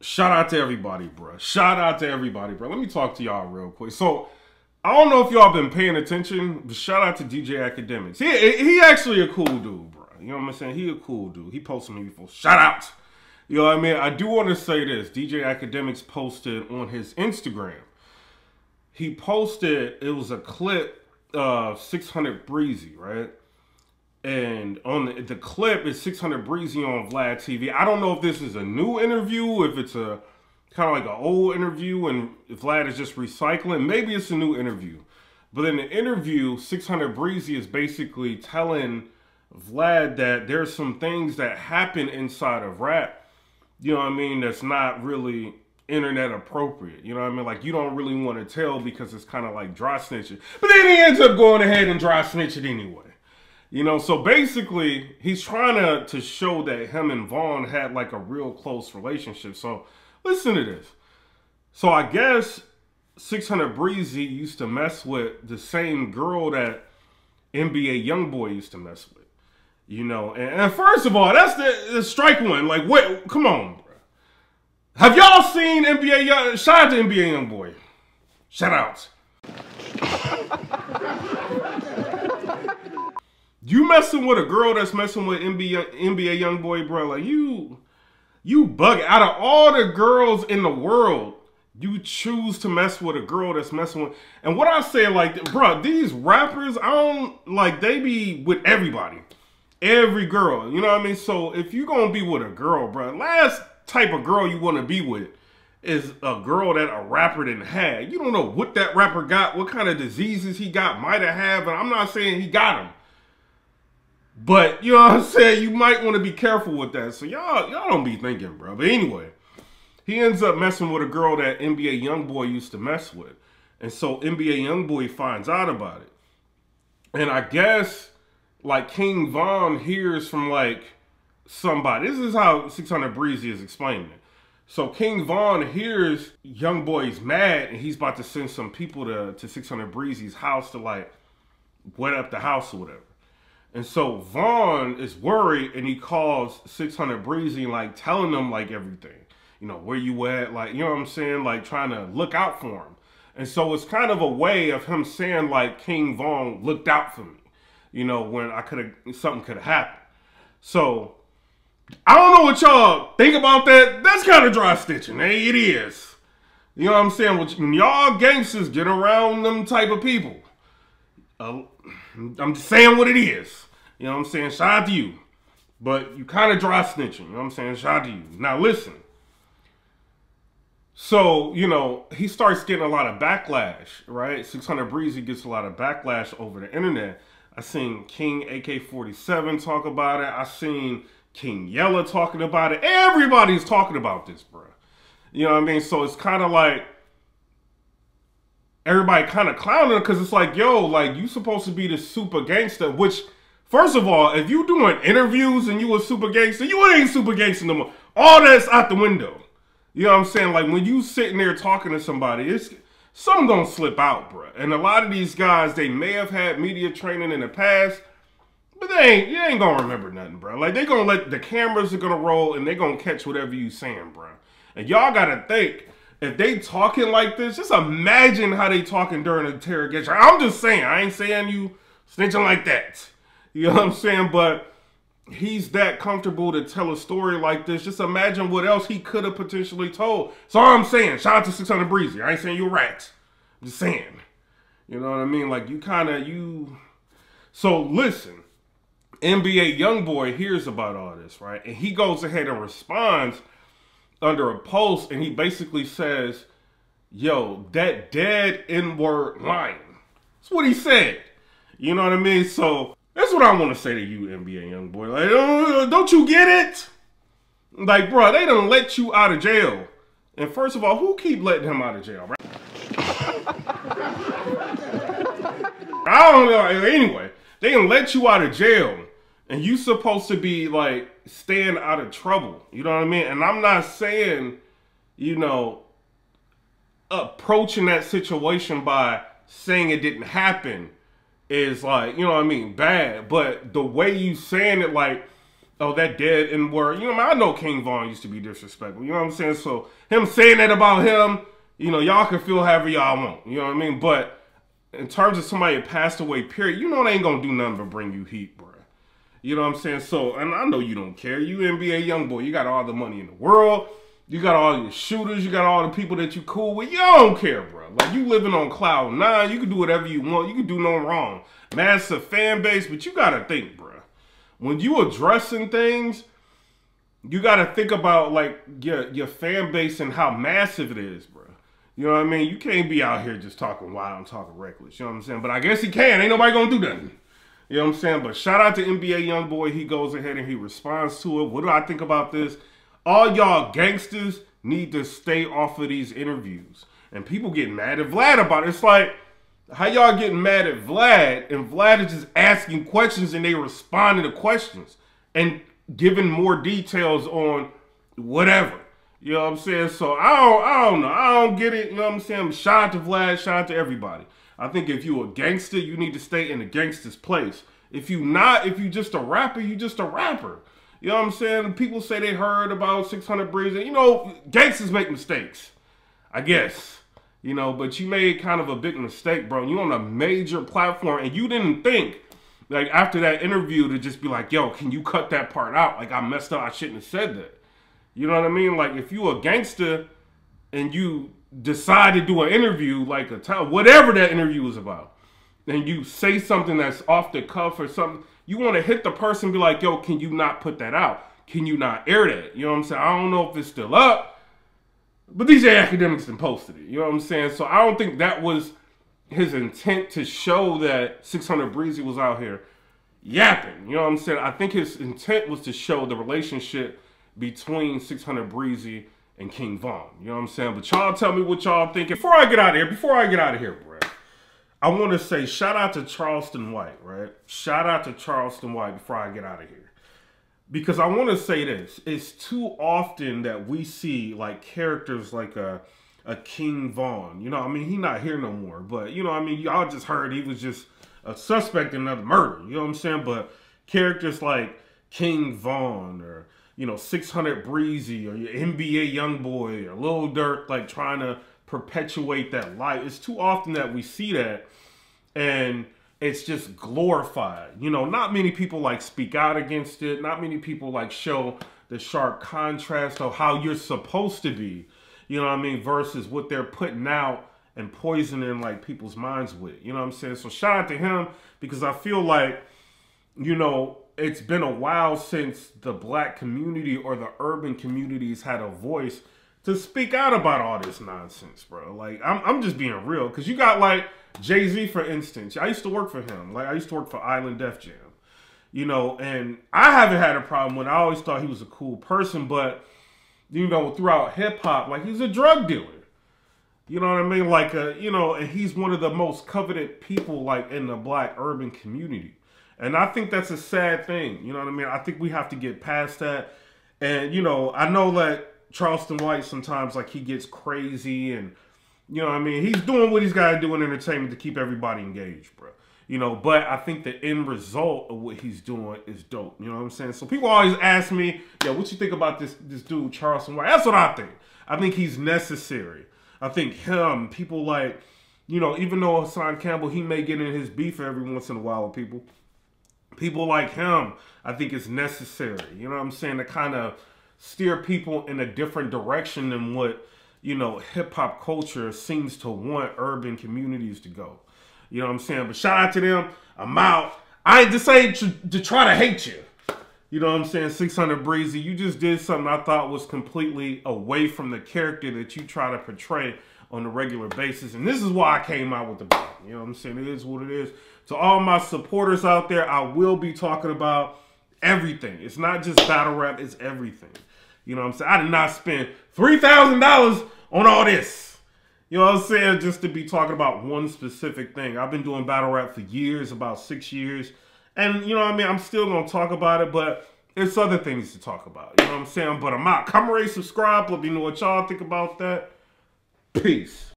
Shout out to everybody, bro. Shout out to everybody, bro. Let me talk to y'all real quick. So, I don't know if y'all been paying attention, but shout out to DJ Academics. He actually a cool dude, bro. You know what I'm saying? He a cool dude. He posted me before. Shout out. You know what I mean? I do want to say this. DJ Academics posted on his Instagram. He posted, it was a clip of 600 Breezy, right? And on the clip is 600 Breezy on Vlad TV. I don't know if this is a new interview, if it's a kind of like an old interview, and if Vlad is just recycling. Maybe it's a new interview. But in the interview, 600 Breezy is basically telling Vlad that there's some things that happen inside of rap, you know what I mean, that's not really internet appropriate. You know what I mean? Like, you don't really want to tell because it's kind of like dry snitching. But then he ends up going ahead and dry snitching anyway. You know, so basically, he's trying to show that him and Vaughn had like a real close relationship. So, listen to this. So, I guess 600 Breezy used to mess with the same girl that NBA Youngboy used to mess with. You know, and first of all, that's the strike one. Like, wait, come on, bro. Have y'all seen NBA Young? Shout out to NBA Youngboy. Shout out. You messing with a girl that's messing with NBA Youngboy, bro? Like, you bug. Out of all the girls in the world, you choose to mess with a girl that's messing with. And what I say, like, bro, these rappers, I don't like. They be with everybody, every girl. You know what I mean? So if you gonna be with a girl, bro, last type of girl you want to be with is a girl that a rapper didn't have. You don't know what that rapper got, what kind of diseases he got, might have, and I'm not saying he got them. But, you know what I'm saying, you might want to be careful with that. So y'all don't be thinking, bro. But anyway, he ends up messing with a girl that NBA Youngboy used to mess with. And so NBA Youngboy finds out about it. And I guess, like, King Von hears from, like, somebody. This is how 600 Breezy is explaining it. So King Von hears Youngboy's mad, and he's about to send some people to 600 Breezy's house to, like, wet up the house or whatever. And so Vaughn is worried, and he calls 600 Breezy, like, telling them, like, everything. You know, where you at, like, you know what I'm saying? Like, trying to look out for him. And so it's kind of a way of him saying, like, King Vaughn looked out for me. You know, when something could have happened. So, I don't know what y'all think about that. That's kind of dry stitching. Hey, it is. You know what I'm saying? When y'all gangsters get around them type of people, I'm just saying what it is. You know what I'm saying? Shout out to you. But you kind of dry snitching. You know what I'm saying? Shout out to you. Now listen. So, you know, he starts getting a lot of backlash, right? 600 Breezy gets a lot of backlash over the internet. I seen King AK-47 talk about it. I seen King Yella talking about it. Everybody's talking about this, bro. You know what I mean? So it's kind of like everybody kind of clowning because it's like, yo, like, you supposed to be the super gangster, which, first of all, if you doing interviews and you a super gangster, you ain't super gangster no more. All that's out the window. You know what I'm saying? Like, when you sitting there talking to somebody, something gonna slip out, bro. And a lot of these guys, they may have had media training in the past, but you ain't gonna remember nothing, bro. Like, they gonna let the cameras are gonna roll and they gonna catch whatever you saying, bro. And y'all gotta think, if they talking like this, just imagine how they talking during an interrogation. I'm just saying, I ain't saying you snitching like that. You know what I'm saying? But he's that comfortable to tell a story like this. Just imagine what else he could have potentially told. So all I'm saying, shout out to 600 Breezy. I ain't saying you're right. I'm just saying. You know what I mean? Like, So listen, NBA Youngboy hears about all this, right? And he goes ahead and responds under a post, and he basically says, yo, that dead N-word line. That's what he said. You know what I mean? So that's what I want to say to you, NBA Youngboy. Like, don't you get it? Like, bro, they done let you out of jail. And first of all, who keep letting him out of jail, right? I don't know. Anyway, they done let you out of jail. And you supposed to be, like, staying out of trouble. You know what I mean? And I'm not saying, you know, approaching that situation by saying it didn't happen is, like, you know what I mean, bad. But the way you saying it, like, Oh, that dead and word. You know, I know King Von used to be disrespectful. You know what I'm saying? So him saying that about him, you know, y'all can feel however y'all want. You know what I mean? But in terms of somebody that passed away, period, you know they ain't gonna do nothing but bring you heat, bro. You know what I'm saying? So, and I know you don't care. You NBA young boy. You got all the money in the world. You got all your shooters. You got all the people that you cool with. You don't care, bro. Like, you living on cloud nine. You can do whatever you want. You can do no wrong. Massive fan base, but you got to think, bro. When you addressing things, you got to think about, like, your fan base and how massive it is, bro. You know what I mean? You can't be out here just talking wild and talking reckless. You know what I'm saying? But I guess he can. Ain't nobody going to do nothing. You know what I'm saying? But shout out to NBA Youngboy. He goes ahead and he responds to it. What do I think about this? All y'all gangsters need to stay off of these interviews. And people get mad at Vlad about it. It's like, how y'all getting mad at Vlad, and Vlad is just asking questions and they responding to questions and giving more details on whatever. You know what I'm saying? So I don't know. I don't get it. You know what I'm saying? Shout out to Vlad. Shout out to everybody. I think if you a gangster, you need to stay in the gangster's place. If you not, if you just a rapper, you just a rapper. You know what I'm saying? People say they heard about 600 BREEZY. You know, gangsters make mistakes, I guess. You know, but you made kind of a big mistake, bro. You on a major platform, and you didn't think, like, after that interview to just be like, yo, can you cut that part out? Like, I messed up. I shouldn't have said that. You know what I mean? Like, if you a gangster and you decide to do an interview, like whatever that interview is about, and you say something that's off the cuff or something, you want to hit the person and be like, yo, can you not put that out? Can you not air that? You know what I'm saying? I don't know if it's still up, but these academics done posted it. You know what I'm saying? So I don't think that was his intent to show that 600 BREEZY was out here yapping. You know what I'm saying? I think his intent was to show the relationship between 600 BREEZY and King Von. You know what I'm saying? But y'all tell me what y'all thinking. Before I get out of here, bro, I want to say shout out to CHARLESTON WHITE, right? Shout out to CHARLESTON WHITE before I get out of here. Because I want to say this. It's too often that we see, like, characters like a King Von. You know, I mean, he not here no more. But, you know, I mean, y'all just heard he was just a suspect in another murder. You know what I'm saying? But characters like King Von or, you know, 600 BREEZY or your NBA Youngboy or Lil Durk, like, trying to perpetuate that life. It's too often that we see that, and it's just glorified. You know, not many people, like, speak out against it. Not many people, like, show the sharp contrast of how you're supposed to be, you know what I mean, versus what they're putting out and poisoning, like, people's minds with. You know what I'm saying? So shout out to him, because I feel like, you know, it's been a while since the black community or the urban communities had a voice to speak out about all this nonsense, bro. Like, I'm just being real. Because you got, like, Jay-Z, for instance. I used to work for him. Like, I used to work for Island Def Jam. You know, and I haven't had a problem with it. I always thought he was a cool person. But, you know, throughout hip-hop, like, he's a drug dealer. You know what I mean? Like, you know, and he's one of the most coveted people, like, in the black urban community. And I think that's a sad thing. You know what I mean? I think we have to get past that. And, you know, I know that CHARLESTON WHITE sometimes, like, he gets crazy and, you know what I mean? He's doing what he's got to do in entertainment to keep everybody engaged, bro. You know, but I think the end result of what he's doing is dope. You know what I'm saying? So people always ask me, yeah, what you think about this dude, CHARLESTON WHITE? That's what I think. I think he's necessary. I think him, people like, you know, even though Hassan Campbell, he may get in his beef every once in a while with people. People like him, I think it's necessary. You know what I'm saying? To kind of steer people in a different direction than what, you know, hip-hop culture seems to want urban communities to go. You know what I'm saying? But shout out to them. I'm out. I ain't just saying to try to hate you. You know what I'm saying? 600 BREEZY, you just did something I thought was completely away from the character that you try to portray on a regular basis. And this is why I came out with the battle. You know what I'm saying? It is what it is. To all my supporters out there, I will be talking about everything. It's not just battle rap, it's everything. You know what I'm saying? I did not spend $3,000 on all this. You know what I'm saying? Just to be talking about one specific thing. I've been doing battle rap for years, about 6 years. And, you know what I mean? I'm still going to talk about it, but it's other things to talk about. You know what I'm saying? But I'm out. Come rate, subscribe. Let me know what y'all think about that. Peace.